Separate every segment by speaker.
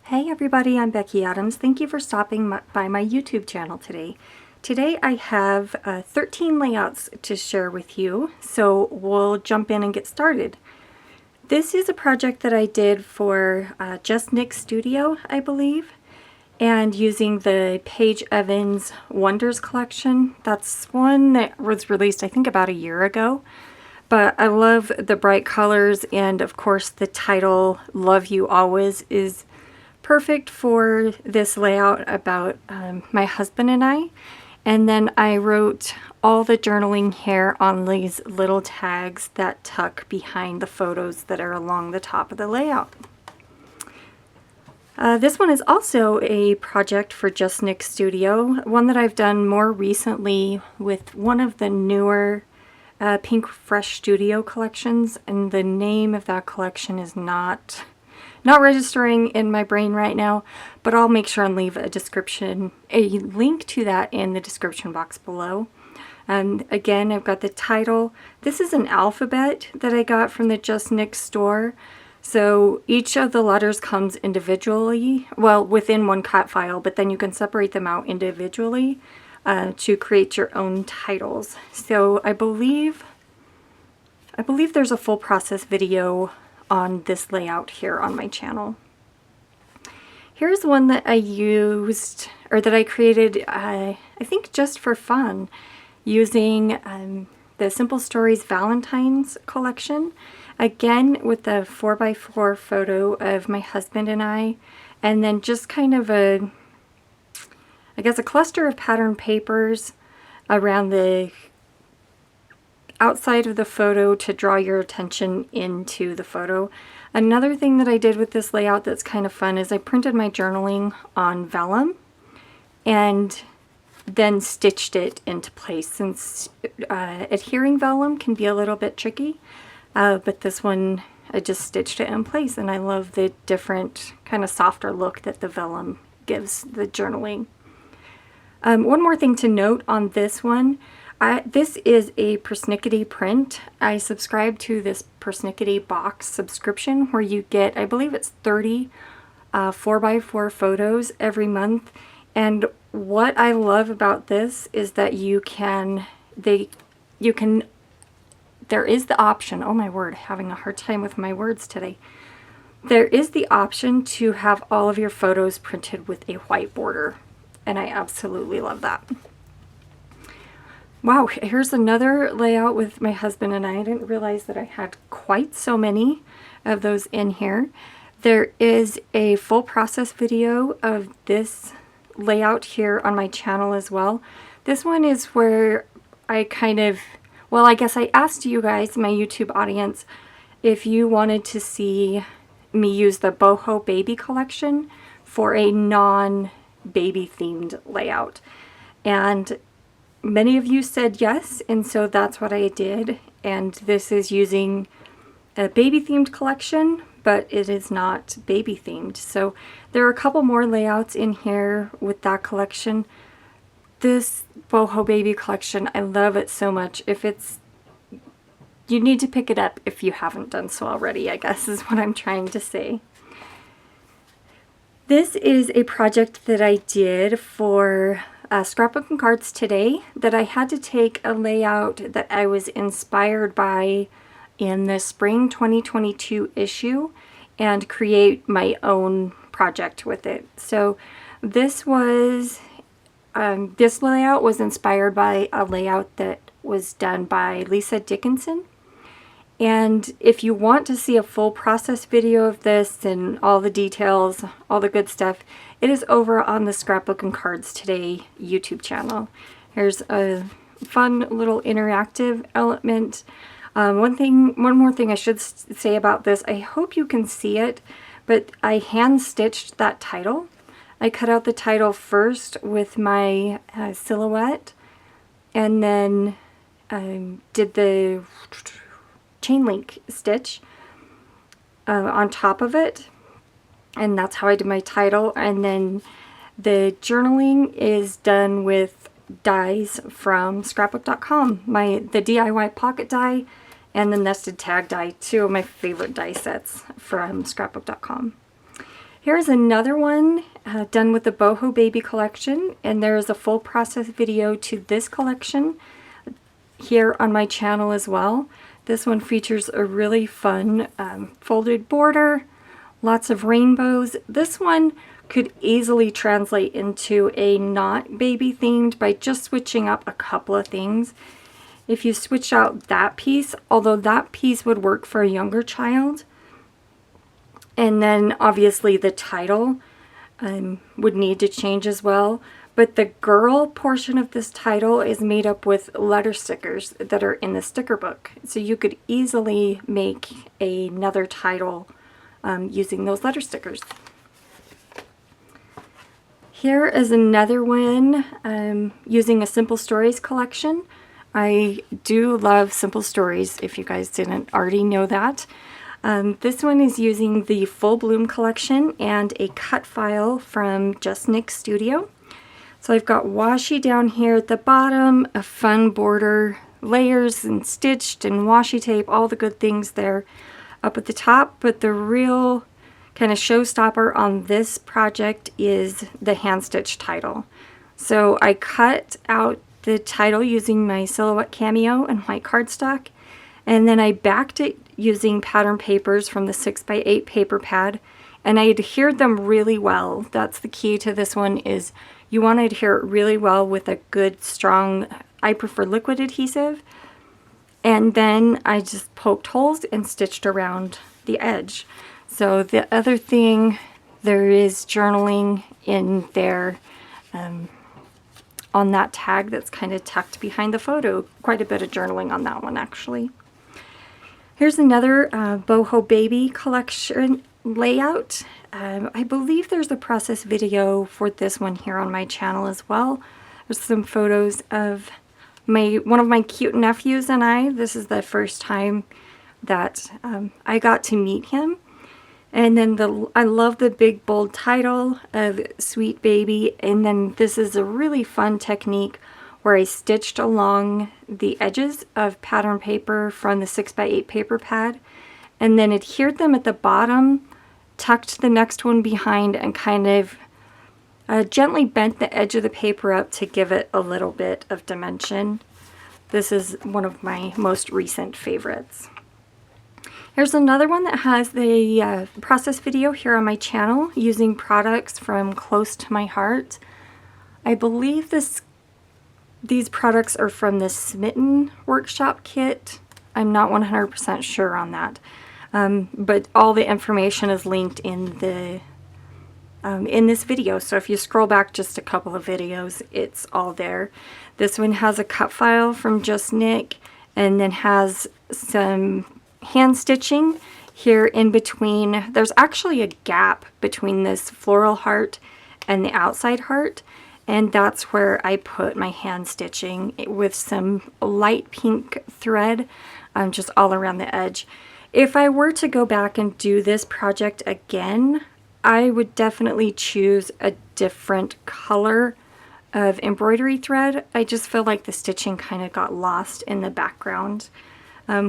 Speaker 1: Hey everybody, I'm Becky Adams. Thank you for stopping by my YouTube channel today. Today I have 13 layouts to share with you, so we'll jump in and get started. This is a project that I did for Just Nick Studio, I believe, and using the Paige Evans Wonders collection. That's one that was released I think about a year ago. But I love the bright colors, and of course the title, Love You Always, is perfect for this layout about my husband and I. And then I wrote all the journaling here on these little tags that tuck behind the photos that are along the top of the layout. This one is also a project for Just Nick Studio, one that I've done more recently with one of the newer Pink Fresh Studio collections, and the name of that collection is not registering in my brain right now, but I'll make sure and leave a link to that in the description box below. And again, I've got the title. This is an alphabet that I got from the Just Nick store. So each of the letters comes individually, well, within one cut file, but then you can separate them out individually to create your own titles. So I believe there's a full process video on this layout here on my channel. Here's one that I used, or that I created, I think just for fun, using the Simple Stories Valentine's collection. Again, with the 4x4 photo of my husband and I, and then just kind of a cluster of pattern papers around the outside of the photo to draw your attention into the photo. Another thing that I did with this layout that's kind of fun is I printed my journaling on vellum and then stitched it into place, since adhering vellum can be a little bit tricky, but this one I just stitched it in place, and I love the different kind of softer look that the vellum gives the journaling. One more thing to note on this one, this is a persnickety print. I subscribe to this persnickety box subscription where you get, I believe it's 30 4x4 photos every month. And what I love about this is that there is the option, oh my word, having a hard time with my words today. There is the option to have all of your photos printed with a white border, and I absolutely love that. Wow, here's another layout with my husband and I didn't realize that I had quite so many of those in here. There is a full process video of this layout here on my channel as well. This one is where I guess I asked you guys, my YouTube audience, if you wanted to see me use the Boho baby collection for a non-baby themed layout. And many of you said yes, and so that's what I did. And this is using a baby themed collection, but it is not baby themed. So there are a couple more layouts in here with that collection. This Boho baby collection, I love it so much. You need to pick it up if you haven't done so already, I guess is what I'm trying to say. This is a project that I did for Scrapbook and Cards Today, that I had to take a layout that I was inspired by in the spring 2022 issue and create my own project with it. So this layout was inspired by a layout that was done by Lisa Dickinson. And if you want to see a full process video of this and all the details, all the good stuff, it is over on the Scrapbook and Cards Today YouTube channel. Here's a fun little interactive element. One more thing I should say about this, I hope you can see it, but I hand stitched that title. I cut out the title first with my silhouette, and then did the chain link stitch on top of it, and that's how I did my title. And then the journaling is done with dies from scrapbook.com, the DIY pocket die and the nested tag die, two of my favorite die sets from scrapbook.com. Here's another one done with the Boho Baby collection, and there is a full process video to this collection here on my channel as well. This one features a really fun folded border, lots of rainbows. This one could easily translate into a not baby themed by just switching up a couple of things. If you switch out that piece, although that piece would work for a younger child, and then obviously the title would need to change as well. But the girl portion of this title is made up with letter stickers that are in the sticker book. So you could easily make another title using those letter stickers. Here is another one using a Simple Stories collection. I do love simple stories, if you guys didn't already know that. This one is using the Full Bloom collection and a cut file from Just Nick Studio. So I've got washi down here at the bottom, a fun border, layers and stitched and washi tape, all the good things there up at the top. But the real kind of showstopper on this project is the hand stitch title. So I cut out the title using my Silhouette Cameo and white cardstock, and then I backed it using pattern papers from the 6x8 paper pad, and I adhered them really well. That's the key to this one, is you want to adhere it really well with a good strong, I prefer liquid adhesive, and then I just poked holes and stitched around the edge. So the other thing, there is journaling in there on that tag that's kind of tucked behind the photo. Quite a bit of journaling on that one, actually. Here's another Boho Baby collection layout. I believe there's a process video for this one here on my channel as well. There's some photos of one of my cute nephews and I. This is the first time that I got to meet him. And then I love the big bold title of Sweet Baby. And then this is a really fun technique where I stitched along the edges of pattern paper from the 6x8 paper pad and then adhered them at the bottom, tucked the next one behind, and kind of gently bent the edge of the paper up to give it a little bit of dimension. This is one of my most recent favorites. Here's another one that has the process video here on my channel using products from Close to My Heart. I believe these products are from the Smitten Workshop kit. I'm not 100% sure on that, but all the information is linked in this video. So if you scroll back just a couple of videos, it's all there. This one has a cut file from Just Nick, and then has some hand stitching here in between. There's actually a gap between this floral heart and the outside heart, and that's where I put my hand stitching with some light pink thread just all around the edge. If I were to go back and do this project again, I would definitely choose a different color of embroidery thread. I just feel like the stitching kind of got lost in the background,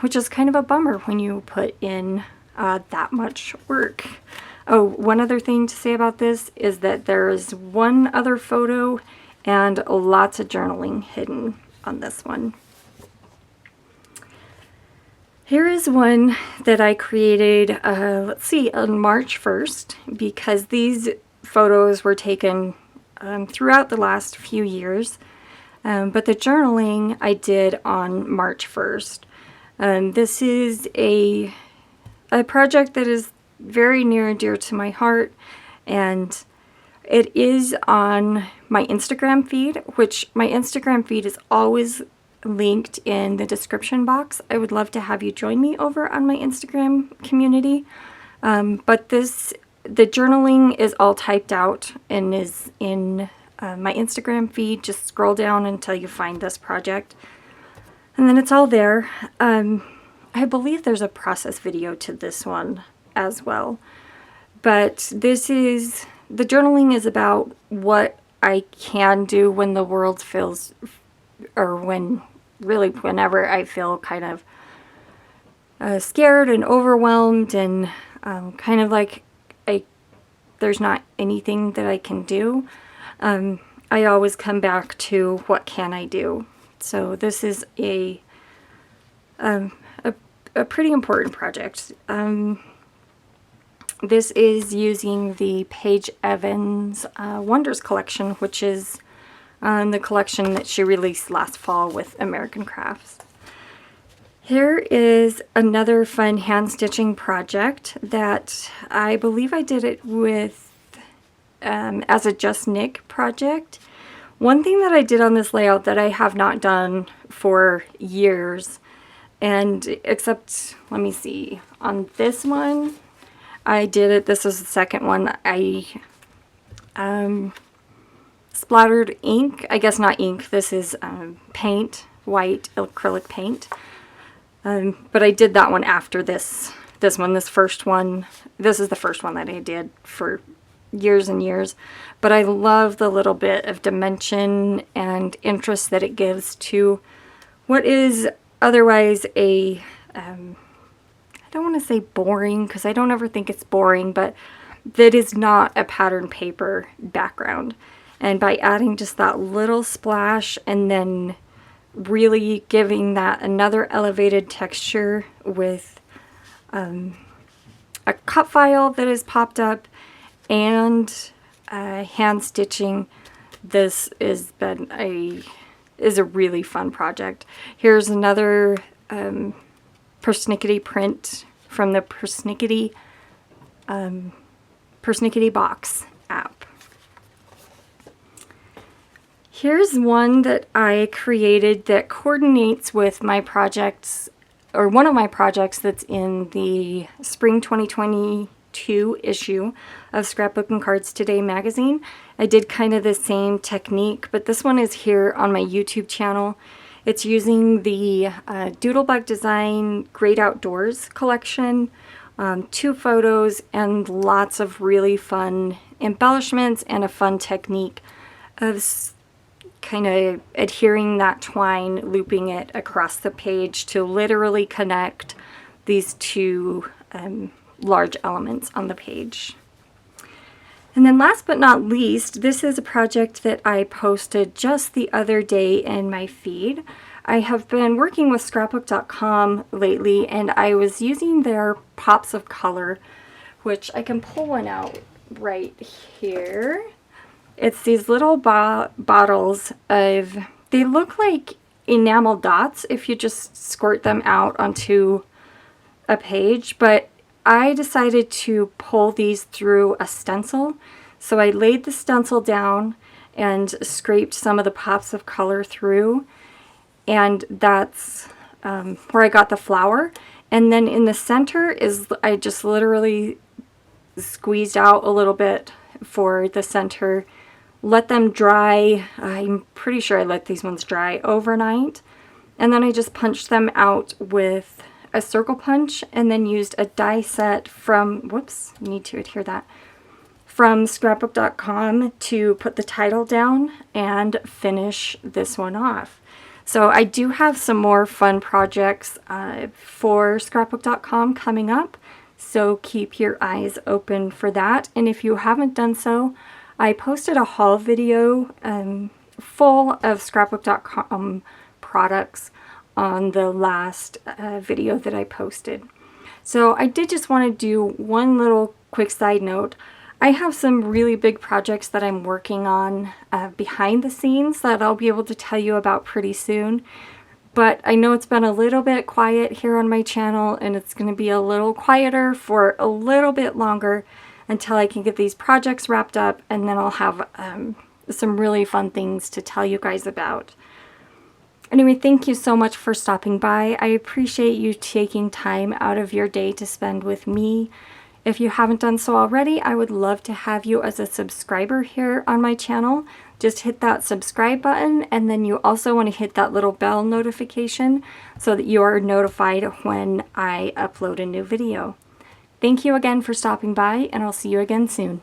Speaker 1: which is kind of a bummer when you put in that much work. Oh, one other thing to say about this is that there is one other photo and lots of journaling hidden on this one. Here is one that I created, let's see, on March 1st, because these photos were taken throughout the last few years, but the journaling I did on March 1st. This is a project that is very near and dear to my heart, and it is on my Instagram feed, which my Instagram feed is always linked in the description box. I would love to have you join me over on my Instagram community, but the journaling is all typed out and is in my Instagram feed. Just scroll down until you find this project, and then it's all there. I believe there's a process video to this one as well, but the journaling is about what I can do when the world feels, or whenever I feel kind of scared and overwhelmed, and kind of like there's not anything that I can do, I always come back to what can I do. So this is a pretty important project. This is using the Paige Evans Wonders collection, which is the collection that she released last fall with American Crafts. Here is another fun hand stitching project that I believe I did it with as a Just Knit project. One thing that I did on this layout that I have not done for years, and except, let me see, on this one, I did it, this is the second one, I splattered ink, I guess not ink, this is paint, white acrylic paint, but I did that one after this first one. This is the first one that I did for years and years, but I love the little bit of dimension and interest that it gives to what is otherwise a I don't want to say boring, because I don't ever think it's boring, but that is not a pattern paper background. And by adding just that little splash and then really giving that another elevated texture with a cut file that has popped up and hand stitching, this is a really fun project. Here's another persnickety print from the Persnickety Box app. Here's one that I created that coordinates with my projects, or one of my projects that's in the spring 2022 issue of Scrapbook and Cards Today magazine. I did kind of the same technique, but this one is here on my YouTube channel. It's using the Doodlebug Design Great Outdoors collection, 2 photos, and lots of really fun embellishments and a fun technique of kind of adhering that twine, looping it across the page to literally connect these 2 large elements on the page. And then last but not least, this is a project that I posted just the other day in my feed. I have been working with Scrapbook.com lately, and I was using their pops of color, which I can pull one out right here. It's these little bottles of, they look like enamel dots if you just squirt them out onto a page, but I decided to pull these through a stencil. So I laid the stencil down and scraped some of the pops of color through, and that's where I got the flower. And then in the center is, I just literally squeezed out a little bit for the center, let them dry. I'm pretty sure I let these ones dry overnight, and then I just punched them out with a circle punch, and then used a die set from, whoops, need to adhere that, from Scrapbook.com to put the title down and finish this one off. So I do have some more fun projects for Scrapbook.com coming up, so keep your eyes open for that. And if you haven't done so, I posted a haul video full of Scrapbook.com products on the last video that I posted. So I did just want to do one little quick side note. I have some really big projects that I'm working on behind the scenes that I'll be able to tell you about pretty soon. But I know it's been a little bit quiet here on my channel, and it's going to be a little quieter for a little bit longer until I can get these projects wrapped up, and then I'll have some really fun things to tell you guys about. Anyway, thank you so much for stopping by. I appreciate you taking time out of your day to spend with me. If you haven't done so already, I would love to have you as a subscriber here on my channel. Just hit that subscribe button, and then you also want to hit that little bell notification so that you are notified when I upload a new video. Thank you again for stopping by, and I'll see you again soon.